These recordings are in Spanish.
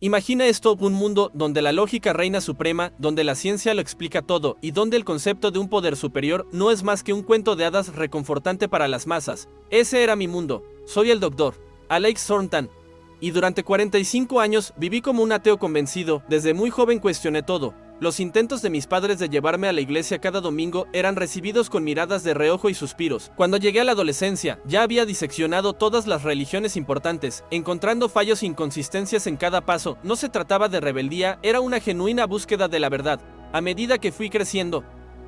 Imagina esto, un mundo donde la lógica reina suprema, donde la ciencia lo explica todo y donde el concepto de un poder superior no es más que un cuento de hadas reconfortante para las masas. Ese era mi mundo. Soy el Dr. Alex Thornton. Y durante 45 años viví como un ateo convencido. Desde muy joven cuestioné todo. Los intentos de mis padres de llevarme a la iglesia cada domingo eran recibidos con miradas de reojo y suspiros. Cuando llegué a la adolescencia, ya había diseccionado todas las religiones importantes, encontrando fallos e inconsistencias en cada paso. No se trataba de rebeldía, era una genuina búsqueda de la verdad. A medida que fui creciendo,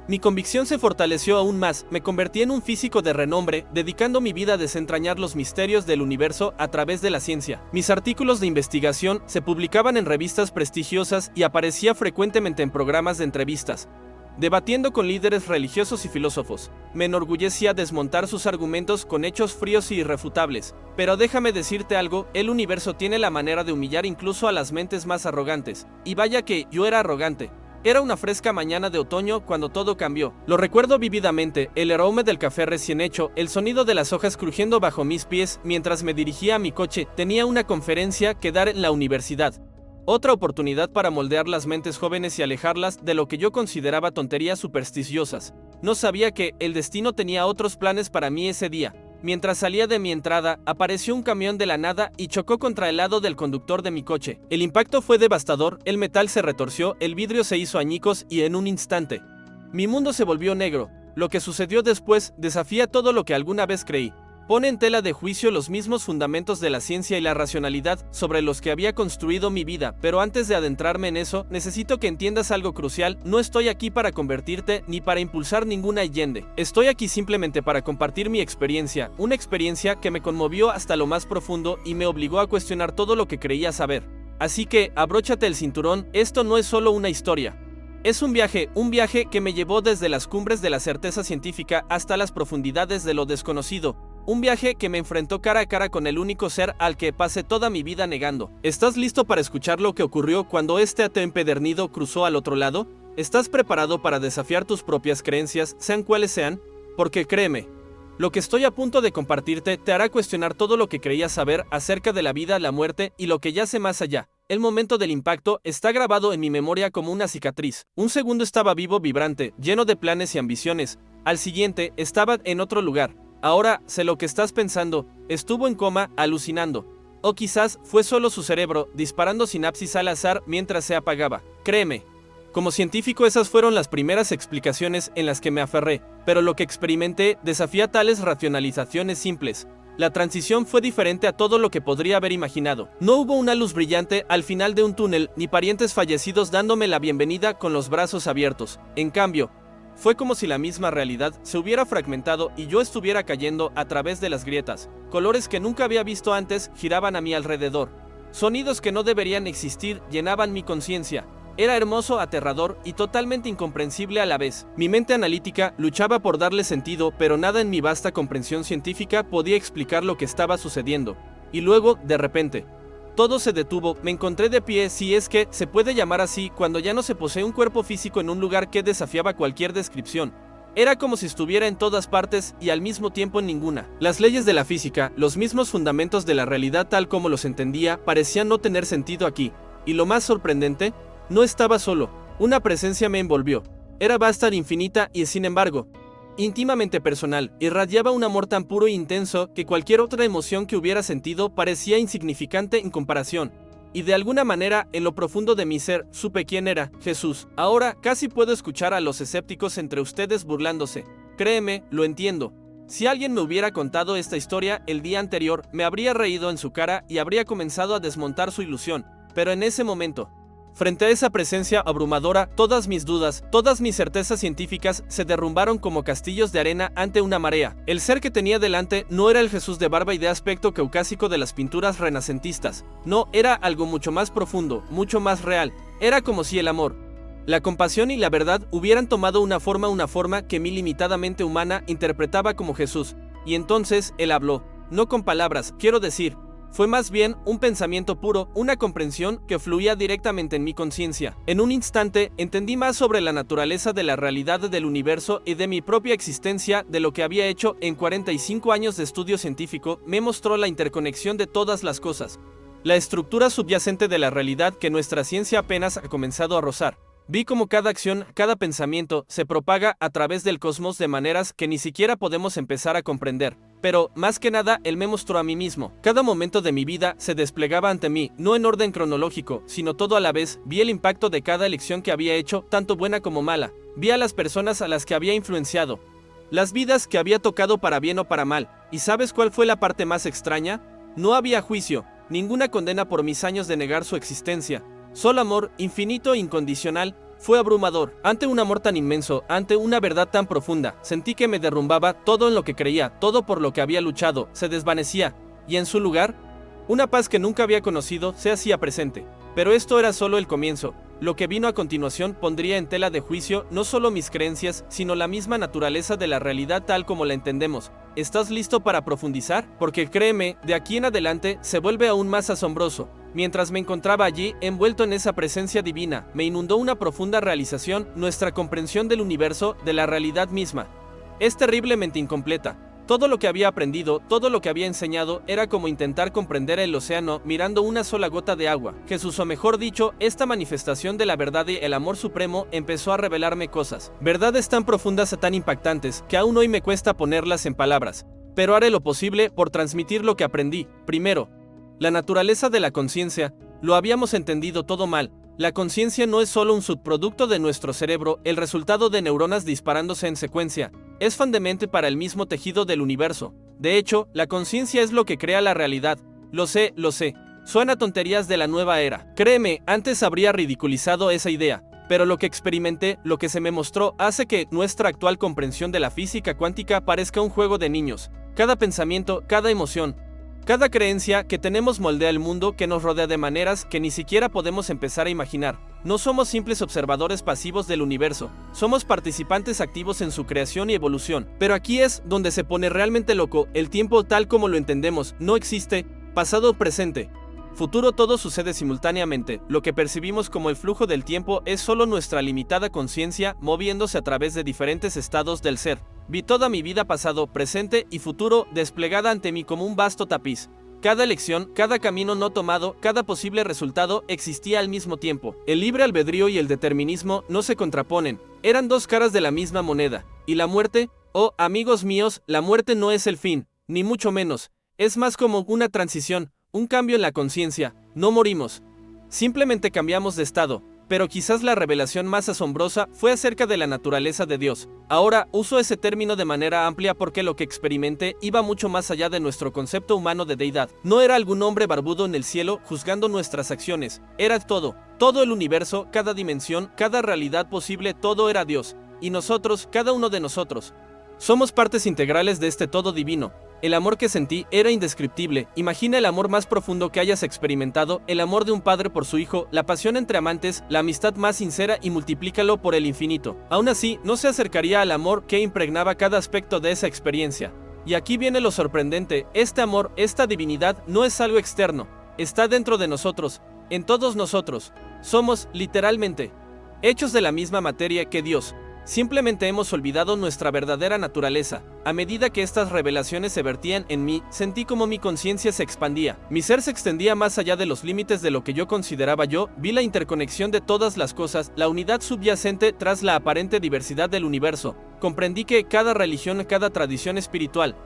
mi convicción se fortaleció aún más. Me convertí en un físico de renombre, dedicando mi vida a desentrañar los misterios del universo a través de la ciencia. Mis artículos de investigación se publicaban en revistas prestigiosas y aparecía frecuentemente en programas de entrevistas, debatiendo con líderes religiosos y filósofos. Me enorgullecía desmontar sus argumentos con hechos fríos y irrefutables. Pero déjame decirte algo, el universo tiene la manera de humillar incluso a las mentes más arrogantes. Y vaya que yo era arrogante. Era una fresca mañana de otoño cuando todo cambió. Lo recuerdo vívidamente, el aroma del café recién hecho, el sonido de las hojas crujiendo bajo mis pies mientras me dirigía a mi coche. Tenía una conferencia que dar en la universidad. Otra oportunidad para moldear las mentes jóvenes y alejarlas de lo que yo consideraba tonterías supersticiosas. No sabía que el destino tenía otros planes para mí ese día. Mientras salía de mi entrada, apareció un camión de la nada y chocó contra el lado del conductor de mi coche. El impacto fue devastador, el metal se retorció, el vidrio se hizo añicos y en un instante, mi mundo se volvió negro. Lo que sucedió después desafía todo lo que alguna vez creí. Pone en tela de juicio los mismos fundamentos de la ciencia y la racionalidad sobre los que había construido mi vida, pero antes de adentrarme en eso, necesito que entiendas algo crucial. No estoy aquí para convertirte ni para impulsar ninguna Allende. Estoy aquí simplemente para compartir mi experiencia, una experiencia que me conmovió hasta lo más profundo y me obligó a cuestionar todo lo que creía saber. Así que, abróchate el cinturón, esto no es solo una historia. Es un viaje que me llevó desde las cumbres de la certeza científica hasta las profundidades de lo desconocido. Un viaje que me enfrentó cara a cara con el único ser al que pasé toda mi vida negando. ¿Estás listo para escuchar lo que ocurrió cuando este ateo empedernido cruzó al otro lado? ¿Estás preparado para desafiar tus propias creencias, sean cuales sean? Porque créeme, lo que estoy a punto de compartirte te hará cuestionar todo lo que creías saber acerca de la vida, la muerte y lo que yace más allá. El momento del impacto está grabado en mi memoria como una cicatriz. Un segundo estaba vivo, vibrante, lleno de planes y ambiciones. Al siguiente, estaba en otro lugar. Ahora sé lo que estás pensando. Estuvo en coma, alucinando. O quizás fue solo su cerebro, disparando sinapsis al azar mientras se apagaba. Créeme. Como científico esas fueron las primeras explicaciones en las que me aferré, pero lo que experimenté desafía tales racionalizaciones simples. La transición fue diferente a todo lo que podría haber imaginado. No hubo una luz brillante al final de un túnel, ni parientes fallecidos dándome la bienvenida con los brazos abiertos. En cambio, fue como si la misma realidad se hubiera fragmentado y yo estuviera cayendo a través de las grietas. Colores que nunca había visto antes giraban a mi alrededor. Sonidos que no deberían existir llenaban mi conciencia. Era hermoso, aterrador y totalmente incomprensible a la vez. Mi mente analítica luchaba por darle sentido, pero nada en mi vasta comprensión científica podía explicar lo que estaba sucediendo. Y luego, de repente, todo se detuvo. Me encontré de pie, si es que se puede llamar así, cuando ya no se posee un cuerpo físico en un lugar que desafiaba cualquier descripción. Era como si estuviera en todas partes y al mismo tiempo en ninguna. Las leyes de la física, los mismos fundamentos de la realidad tal como los entendía, parecían no tener sentido aquí. Y lo más sorprendente, no estaba solo. Una presencia me envolvió. Era vasta, infinita y, sin embargo, íntimamente personal. Irradiaba un amor tan puro e intenso que cualquier otra emoción que hubiera sentido parecía insignificante en comparación. Y de alguna manera, en lo profundo de mi ser, supe quién era: Jesús. Ahora casi puedo escuchar a los escépticos entre ustedes burlándose. Créeme, lo entiendo. Si alguien me hubiera contado esta historia el día anterior, me habría reído en su cara y habría comenzado a desmontar su ilusión. Pero en ese momento, frente a esa presencia abrumadora, todas mis dudas, todas mis certezas científicas se derrumbaron como castillos de arena ante una marea. El ser que tenía delante no era el Jesús de barba y de aspecto caucásico de las pinturas renacentistas. No, era algo mucho más profundo, mucho más real. Era como si el amor, la compasión y la verdad hubieran tomado una forma que mi limitadamente humana interpretaba como Jesús. Y entonces él habló, no con palabras, quiero decir, fue más bien un pensamiento puro, una comprensión que fluía directamente en mi conciencia. En un instante entendí más sobre la naturaleza de la realidad del universo y de mi propia existencia de lo que había hecho en 45 años de estudio científico. Me mostró la interconexión de todas las cosas. la estructura subyacente de la realidad que nuestra ciencia apenas ha comenzado a rozar. Vi cómo cada acción, cada pensamiento, se propaga a través del cosmos de maneras que ni siquiera podemos empezar a comprender. Pero, más que nada, él me mostró a mí mismo. Cada momento de mi vida se desplegaba ante mí, no en orden cronológico, sino todo a la vez. Vi el impacto de cada elección que había hecho, tanto buena como mala. Vi a las personas a las que había influenciado, las vidas que había tocado para bien o para mal. ¿Y sabes cuál fue la parte más extraña? No había juicio, ninguna condena por mis años de negar su existencia. Solo amor, infinito e incondicional. Fue abrumador. Ante un amor tan inmenso, ante una verdad tan profunda, sentí que me derrumbaba todo en lo que creía, todo por lo que había luchado, se desvanecía, y en su lugar, una paz que nunca había conocido se hacía presente. Pero esto era solo el comienzo. Lo que vino a continuación pondría en tela de juicio no solo mis creencias, sino la misma naturaleza de la realidad tal como la entendemos. ¿Estás listo para profundizar? Porque créeme, de aquí en adelante se vuelve aún más asombroso. Mientras me encontraba allí, envuelto en esa presencia divina, me inundó una profunda realización, nuestra comprensión del universo, de la realidad misma. Es terriblemente incompleta. Todo lo que había aprendido, todo lo que había enseñado, era como intentar comprender el océano mirando una sola gota de agua. Jesús, o mejor dicho, esta manifestación de la verdad y el amor supremo empezó a revelarme cosas. Verdades tan profundas y tan impactantes, que aún hoy me cuesta ponerlas en palabras. Pero haré lo posible por transmitir lo que aprendí. Primero, la naturaleza de la conciencia. Lo habíamos entendido todo mal. La conciencia no es solo un subproducto de nuestro cerebro, el resultado de neuronas disparándose en secuencia. Es fundamental para el mismo tejido del universo. De hecho, la conciencia es lo que crea la realidad. Lo sé. Suena tonterías de la nueva era. Créeme, antes habría ridiculizado esa idea. Pero lo que experimenté, lo que se me mostró, hace que nuestra actual comprensión de la física cuántica parezca un juego de niños. Cada pensamiento, cada emoción, cada creencia que tenemos moldea el mundo que nos rodea de maneras que ni siquiera podemos empezar a imaginar. No somos simples observadores pasivos del universo, somos participantes activos en su creación y evolución. Pero aquí es donde se pone realmente loco. El tiempo tal como lo entendemos no existe, pasado o presente. Futuro, todo sucede simultáneamente. Lo que percibimos como el flujo del tiempo es solo nuestra limitada conciencia moviéndose a través de diferentes estados del ser. Vi toda mi vida, pasado, presente y futuro, desplegada ante mí como un vasto tapiz. Cada elección, cada camino no tomado, cada posible resultado existía al mismo tiempo. El libre albedrío y el determinismo no se contraponen, eran dos caras de la misma moneda. ¿Y la muerte? Oh, amigos míos, la muerte no es el fin, ni mucho menos. Es más como una transición, un cambio en la conciencia. No morimos, simplemente cambiamos de estado. Pero quizás la revelación más asombrosa fue acerca de la naturaleza de Dios. Ahora uso ese término de manera amplia porque lo que experimenté iba mucho más allá de nuestro concepto humano de deidad. No era algún hombre barbudo en el cielo juzgando nuestras acciones. Era todo el universo, cada dimensión, cada realidad posible, todo era Dios. Y nosotros, cada uno de nosotros, somos partes integrales de este todo divino. El amor que sentí era indescriptible. Imagina el amor más profundo que hayas experimentado, el amor de un padre por su hijo, la pasión entre amantes, la amistad más sincera y multiplícalo por el infinito. Aún así, no se acercaría al amor que impregnaba cada aspecto de esa experiencia. Y aquí viene lo sorprendente, este amor, esta divinidad, no es algo externo, está dentro de nosotros, en todos nosotros. Somos, literalmente, hechos de la misma materia que Dios. Simplemente hemos olvidado nuestra verdadera naturaleza. A medida que estas revelaciones se vertían en mí, sentí como mi conciencia se expandía. Mi ser se extendía más allá de los límites de lo que yo consideraba yo. Vi la interconexión de todas las cosas, la unidad subyacente tras la aparente diversidad del universo. Comprendí que cada religión, cada tradición espiritual,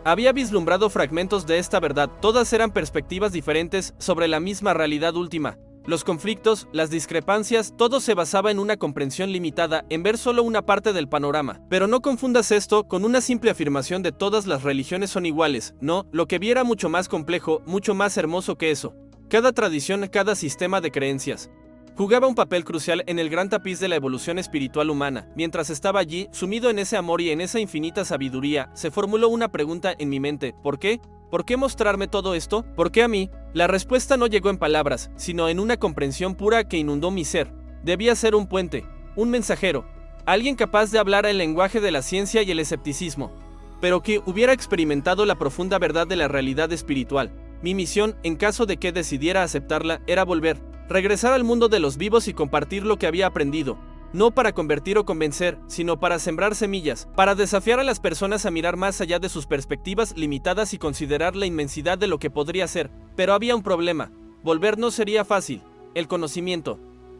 había vislumbrado fragmentos de esta verdad. Todas eran perspectivas diferentes sobre la misma realidad última. Los conflictos, las discrepancias, todo se basaba en una comprensión limitada, en ver solo una parte del panorama. Pero no confundas esto con una simple afirmación de todas las religiones son iguales. No, lo que vi era mucho más complejo, mucho más hermoso que eso. Cada tradición, cada sistema de creencias, jugaba un papel crucial en el gran tapiz de la evolución espiritual humana. Mientras estaba allí, sumido en ese amor y en esa infinita sabiduría, se formuló una pregunta en mi mente: ¿por qué? ¿Por qué mostrarme todo esto? ¿Por qué a mí? La respuesta no llegó en palabras, sino en una comprensión pura que inundó mi ser. Debía ser un puente, un mensajero, alguien capaz de hablar el lenguaje de la ciencia y el escepticismo, pero que hubiera experimentado la profunda verdad de la realidad espiritual. Mi misión, en caso de que decidiera aceptarla, era volver, regresar al mundo de los vivos y compartir lo que había aprendido. No para convertir o convencer, sino para sembrar semillas, para desafiar a las personas a mirar más allá de sus perspectivas limitadas y considerar la inmensidad de lo que podría ser. Pero había un problema. Volver no sería fácil. El conocimiento.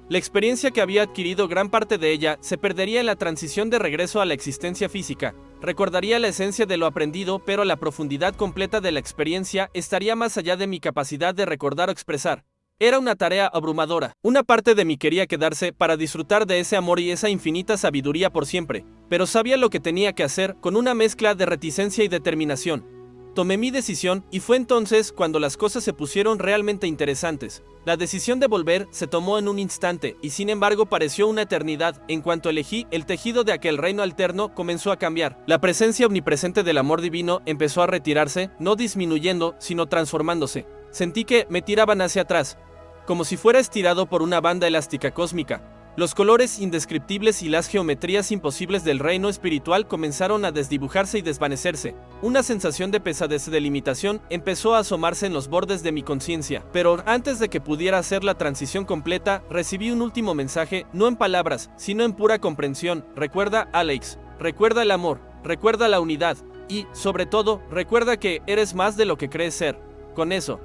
La experiencia que había adquirido, gran parte de ella, se perdería en la transición de regreso a la existencia física. Recordaría la esencia de lo aprendido, pero la profundidad completa de la experiencia estaría más allá de mi capacidad de recordar o expresar. Era una tarea abrumadora. Una parte de mí quería quedarse para disfrutar de ese amor y esa infinita sabiduría por siempre, pero sabía lo que tenía que hacer, con una mezcla de reticencia y determinación. Tomé mi decisión y fue entonces cuando las cosas se pusieron realmente interesantes. La decisión de volver se tomó en un instante y sin embargo pareció una eternidad. En cuanto elegí, el tejido de aquel reino alterno comenzó a cambiar. La presencia omnipresente del amor divino empezó a retirarse, no disminuyendo, sino transformándose. Sentí que me tiraban hacia atrás, como si fuera estirado por una banda elástica cósmica. Los colores indescriptibles y las geometrías imposibles del reino espiritual comenzaron a desdibujarse y desvanecerse. Una sensación de pesadez y de limitación empezó a asomarse en los bordes de mi conciencia. Pero antes de que pudiera hacer la transición completa, recibí un último mensaje, no en palabras, sino en pura comprensión. Recuerda, Alex, recuerda el amor, recuerda la unidad y, sobre todo, recuerda que eres más de lo que crees ser. Con eso,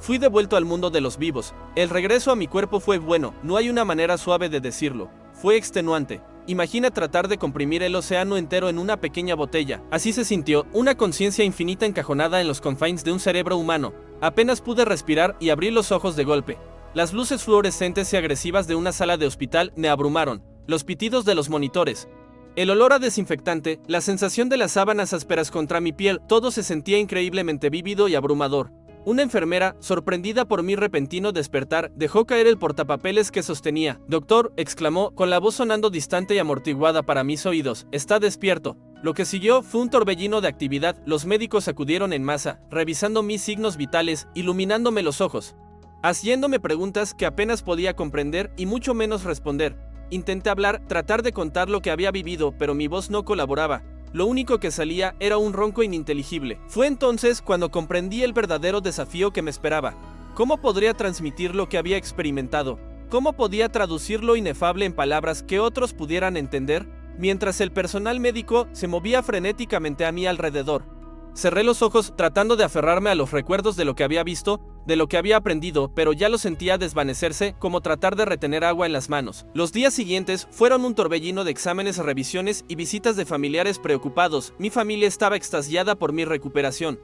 fui devuelto al mundo de los vivos. El regreso a mi cuerpo fue bueno, no hay una manera suave de decirlo. Fue extenuante. Imagina tratar de comprimir el océano entero en una pequeña botella. Así se sintió, una conciencia infinita encajonada en los confines de un cerebro humano. Apenas pude respirar y abrí los ojos de golpe. Las luces fluorescentes y agresivas de una sala de hospital me abrumaron. Los pitidos de los monitores, el olor a desinfectante, la sensación de las sábanas ásperas contra mi piel, todo se sentía increíblemente vívido y abrumador. Una enfermera, sorprendida por mi repentino despertar, dejó caer el portapapeles que sostenía. «Doctor», exclamó, con la voz sonando distante y amortiguada para mis oídos, «está despierto». Lo que siguió fue un torbellino de actividad. Los médicos acudieron en masa, revisando mis signos vitales, iluminándome los ojos, haciéndome preguntas que apenas podía comprender y mucho menos responder. Intenté hablar, tratar de contar lo que había vivido, pero mi voz no colaboraba. Lo único que salía era un ronco ininteligible. Fue entonces cuando comprendí el verdadero desafío que me esperaba. ¿Cómo podría transmitir lo que había experimentado? ¿Cómo podía traducir lo inefable en palabras que otros pudieran entender? Mientras el personal médico se movía frenéticamente a mi alrededor. Cerré los ojos tratando de aferrarme a los recuerdos de lo que había visto, de lo que había aprendido, pero ya lo sentía desvanecerse, como tratar de retener agua en las manos. Los días siguientes fueron un torbellino de exámenes, revisiones y visitas de familiares preocupados. Mi familia estaba extasiada por mi recuperación,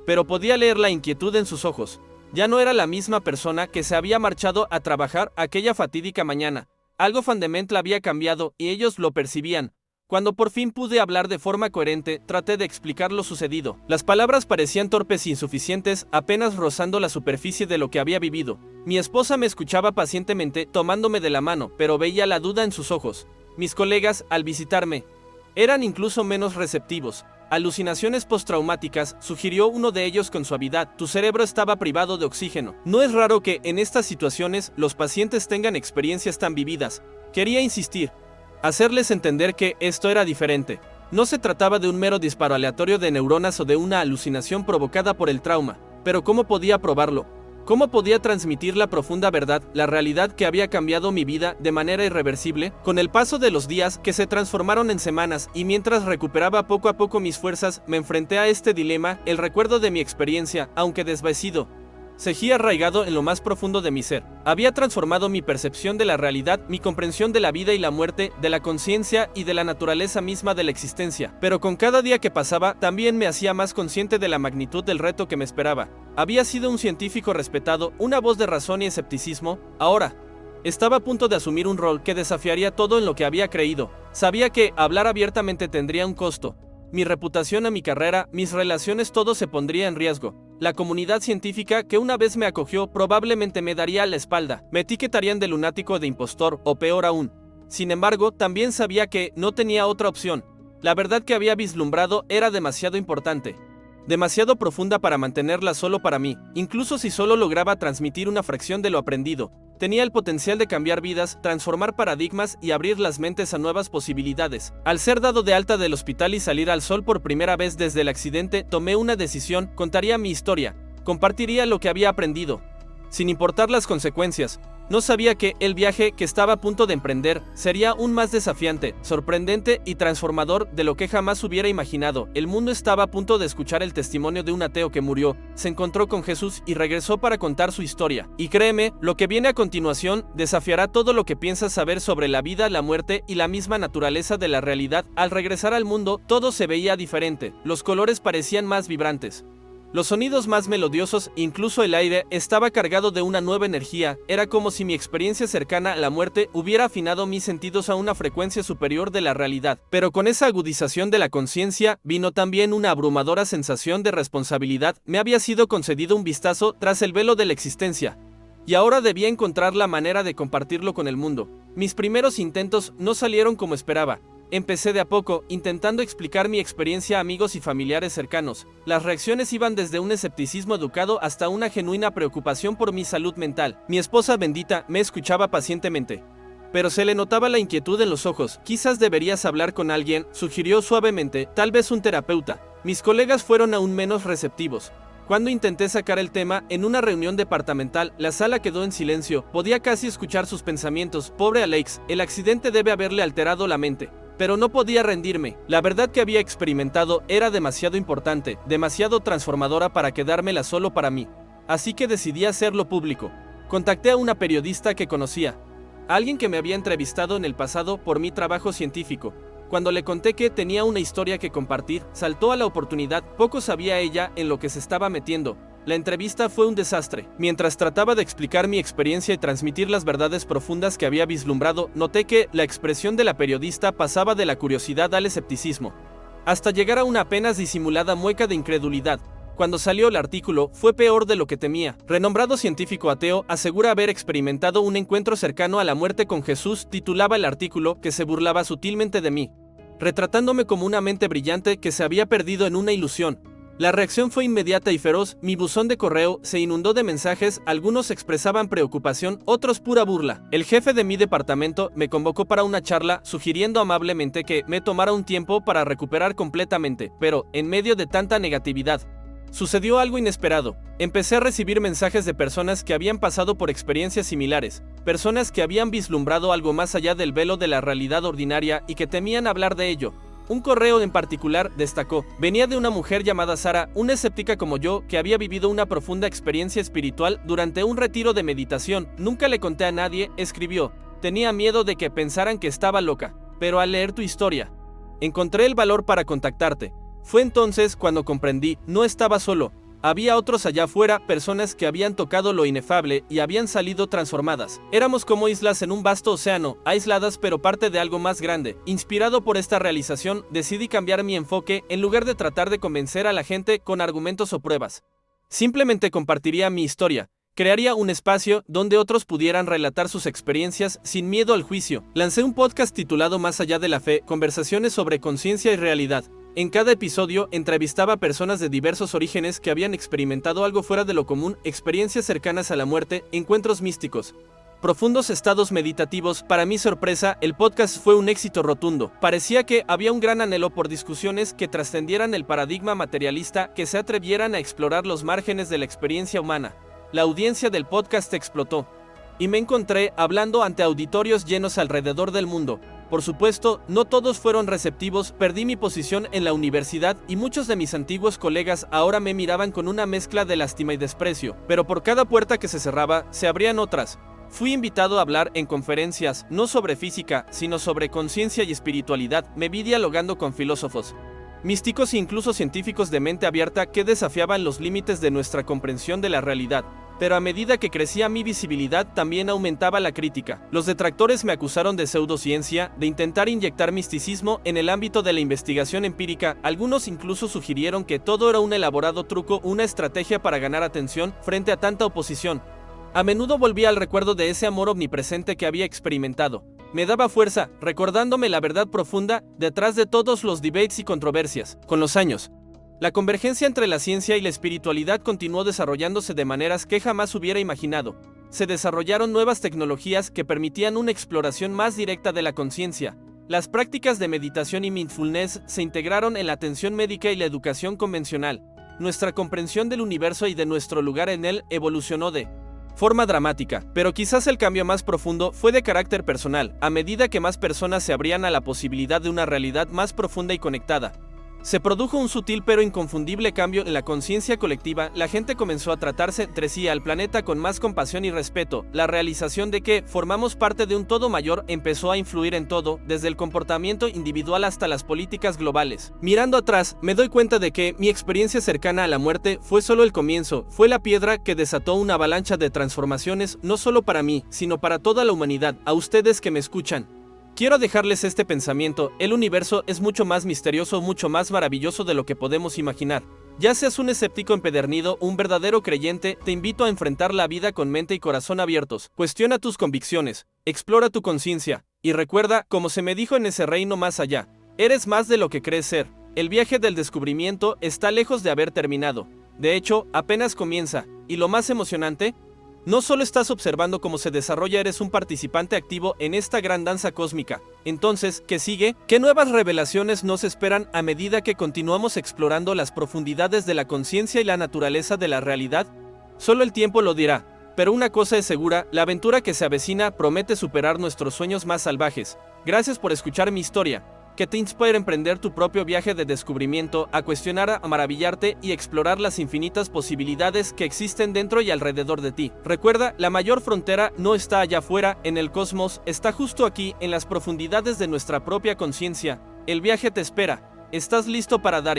pero podía leer la inquietud en sus ojos. Ya no era la misma persona que se había marchado a trabajar aquella fatídica mañana. Algo fundamental había cambiado y ellos lo percibían. Cuando por fin pude hablar de forma coherente, traté de explicar lo sucedido. Las palabras parecían torpes e insuficientes, apenas rozando la superficie de lo que había vivido. Mi esposa me escuchaba pacientemente, tomándome de la mano, pero veía la duda en sus ojos. Mis colegas, al visitarme, eran incluso menos receptivos. Alucinaciones postraumáticas, sugirió uno de ellos con suavidad. Tu cerebro estaba privado de oxígeno. No es raro que, en estas situaciones, los pacientes tengan experiencias tan vividas. Quería insistir, hacerles entender que esto era diferente. No se trataba de un mero disparo aleatorio de neuronas o de una alucinación provocada por el trauma. Pero ¿cómo podía probarlo? ¿Cómo podía transmitir la profunda verdad, la realidad que había cambiado mi vida de manera irreversible? Con el paso de los días, que se transformaron en semanas, y mientras recuperaba poco a poco mis fuerzas, me enfrenté a este dilema. El recuerdo de mi experiencia, aunque desvanecido, seguía arraigado en lo más profundo de mi ser. Había transformado mi percepción de la realidad, mi comprensión de la vida y la muerte, de la conciencia y de la naturaleza misma de la existencia. Pero con cada día que pasaba, también me hacía más consciente de la magnitud del reto que me esperaba. Había sido un científico respetado, una voz de razón y escepticismo. Ahora estaba a punto de asumir un rol que desafiaría todo en lo que había creído. Sabía que hablar abiertamente tendría un costo. Mi reputación, a mi carrera, mis relaciones, todo se pondría en riesgo. La comunidad científica que una vez me acogió probablemente me daría la espalda. Me etiquetarían de lunático, de impostor o peor aún. Sin embargo, también sabía que no tenía otra opción. La verdad que había vislumbrado era demasiado importante, demasiado profunda para mantenerla solo para mí. Incluso si solo lograba transmitir una fracción de lo aprendido, tenía el potencial de cambiar vidas, transformar paradigmas y abrir las mentes a nuevas posibilidades. Al ser dado de alta del hospital y salir al sol por primera vez desde el accidente, tomé una decisión. Contaría mi historia, compartiría lo que había aprendido, sin importar las consecuencias. No sabía que el viaje que estaba a punto de emprender sería aún más desafiante, sorprendente y transformador de lo que jamás hubiera imaginado. El mundo estaba a punto de escuchar el testimonio de un ateo que murió, se encontró con Jesús y regresó para contar su historia. Y créeme, lo que viene a continuación desafiará todo lo que piensas saber sobre la vida, la muerte y la misma naturaleza de la realidad. Al regresar al mundo, todo se veía diferente, los colores parecían más vibrantes. Los sonidos más melodiosos, incluso el aire, estaba cargado de una nueva energía. Era como si mi experiencia cercana a la muerte hubiera afinado mis sentidos a una frecuencia superior de la realidad. Pero con esa agudización de la conciencia, vino también una abrumadora sensación de responsabilidad. Me había sido concedido un vistazo tras el velo de la existencia, y ahora debía encontrar la manera de compartirlo con el mundo. Mis primeros intentos no salieron como esperaba. Empecé de a poco, intentando explicar mi experiencia a amigos y familiares cercanos. Las reacciones iban desde un escepticismo educado hasta una genuina preocupación por mi salud mental. Mi esposa bendita me escuchaba pacientemente, pero se le notaba la inquietud en los ojos. Quizás deberías hablar con alguien, sugirió suavemente, tal vez un terapeuta. Mis colegas fueron aún menos receptivos. Cuando intenté sacar el tema en una reunión departamental, la sala quedó en silencio. Podía casi escuchar sus pensamientos. Pobre Alex, el accidente debe haberle alterado la mente. Pero no podía rendirme. La verdad que había experimentado era demasiado importante, demasiado transformadora para quedármela solo para mí. Así que decidí hacerlo público. Contacté a una periodista que conocía, a alguien que me había entrevistado en el pasado por mi trabajo científico. Cuando le conté que tenía una historia que compartir, saltó a la oportunidad. Poco sabía ella en lo que se estaba metiendo. La entrevista fue un desastre. Mientras trataba de explicar mi experiencia y transmitir las verdades profundas que había vislumbrado, noté que la expresión de la periodista pasaba de la curiosidad al escepticismo, hasta llegar a una apenas disimulada mueca de incredulidad. Cuando salió el artículo, fue peor de lo que temía. Renombrado científico ateo asegura haber experimentado un encuentro cercano a la muerte con Jesús, titulaba el artículo, que se burlaba sutilmente de mí, retratándome como una mente brillante que se había perdido en una ilusión. La reacción fue inmediata y feroz. Mi buzón de correo se inundó de mensajes, algunos expresaban preocupación, otros pura burla. El jefe de mi departamento me convocó para una charla, sugiriendo amablemente que me tomara un tiempo para recuperar completamente, pero, en medio de tanta negatividad, sucedió algo inesperado. Empecé a recibir mensajes de personas que habían pasado por experiencias similares, personas que habían vislumbrado algo más allá del velo de la realidad ordinaria y que temían hablar de ello. Un correo en particular, destacó, venía de una mujer llamada Sara, una escéptica como yo, que había vivido una profunda experiencia espiritual durante un retiro de meditación. Nunca le conté a nadie, escribió. Tenía miedo de que pensaran que estaba loca, pero al leer tu historia, encontré el valor para contactarte. Fue entonces cuando comprendí, no estaba solo. Había otros allá afuera, personas que habían tocado lo inefable y habían salido transformadas. Éramos como islas en un vasto océano, aisladas pero parte de algo más grande. Inspirado por esta realización, decidí cambiar mi enfoque. En lugar de tratar de convencer a la gente con argumentos o pruebas, simplemente compartiría mi historia. Crearía un espacio donde otros pudieran relatar sus experiencias sin miedo al juicio. Lancé un podcast titulado Más allá de la fe, conversaciones sobre conciencia y realidad. En cada episodio entrevistaba a personas de diversos orígenes que habían experimentado algo fuera de lo común, experiencias cercanas a la muerte, encuentros místicos, profundos estados meditativos. Para mi sorpresa, el podcast fue un éxito rotundo. Parecía que había un gran anhelo por discusiones que trascendieran el paradigma materialista, que se atrevieran a explorar los márgenes de la experiencia humana. La audiencia del podcast explotó, y me encontré hablando ante auditorios llenos alrededor del mundo. Por supuesto, no todos fueron receptivos. Perdí mi posición en la universidad y muchos de mis antiguos colegas ahora me miraban con una mezcla de lástima y desprecio, pero por cada puerta que se cerraba, se abrían otras. Fui invitado a hablar en conferencias, no sobre física, sino sobre conciencia y espiritualidad. Me vi dialogando con filósofos, místicos e incluso científicos de mente abierta que desafiaban los límites de nuestra comprensión de la realidad. Pero a medida que crecía mi visibilidad, también aumentaba la crítica. Los detractores me acusaron de pseudociencia, de intentar inyectar misticismo en el ámbito de la investigación empírica. Algunos incluso sugirieron que todo era un elaborado truco, una estrategia para ganar atención frente a tanta oposición. A menudo volvía al recuerdo de ese amor omnipresente que había experimentado. Me daba fuerza, recordándome la verdad profunda detrás de todos los debates y controversias. Con los años, la convergencia entre la ciencia y la espiritualidad continuó desarrollándose de maneras que jamás hubiera imaginado. Se desarrollaron nuevas tecnologías que permitían una exploración más directa de la conciencia. Las prácticas de meditación y mindfulness se integraron en la atención médica y la educación convencional. Nuestra comprensión del universo y de nuestro lugar en él evolucionó de forma dramática, pero quizás el cambio más profundo fue de carácter personal, a medida que más personas se abrían a la posibilidad de una realidad más profunda y conectada. Se produjo un sutil pero inconfundible cambio en la conciencia colectiva, la gente comenzó a tratarse entre sí al planeta con más compasión y respeto, la realización de que formamos parte de un todo mayor empezó a influir en todo, desde el comportamiento individual hasta las políticas globales. Mirando atrás, me doy cuenta de que mi experiencia cercana a la muerte fue solo el comienzo, fue la piedra que desató una avalancha de transformaciones no solo para mí, sino para toda la humanidad, a ustedes que me escuchan. Quiero dejarles este pensamiento: el universo es mucho más misterioso, mucho más maravilloso de lo que podemos imaginar. Ya seas un escéptico empedernido o un verdadero creyente, te invito a enfrentar la vida con mente y corazón abiertos. Cuestiona tus convicciones, explora tu conciencia, y recuerda, como se me dijo en ese reino más allá, eres más de lo que crees ser. El viaje del descubrimiento está lejos de haber terminado. De hecho, apenas comienza, y lo más emocionante, no solo estás observando cómo se desarrolla, eres un participante activo en esta gran danza cósmica. Entonces, ¿qué sigue? ¿Qué nuevas revelaciones nos esperan a medida que continuamos explorando las profundidades de la conciencia y la naturaleza de la realidad? Solo el tiempo lo dirá. Pero una cosa es segura, la aventura que se avecina promete superar nuestros sueños más salvajes. Gracias por escuchar mi historia, que te inspire a emprender tu propio viaje de descubrimiento, a cuestionar, a maravillarte y explorar las infinitas posibilidades que existen dentro y alrededor de ti. Recuerda, la mayor frontera no está allá afuera, en el cosmos, está justo aquí, en las profundidades de nuestra propia conciencia. El viaje te espera. ¿Estás listo para dar?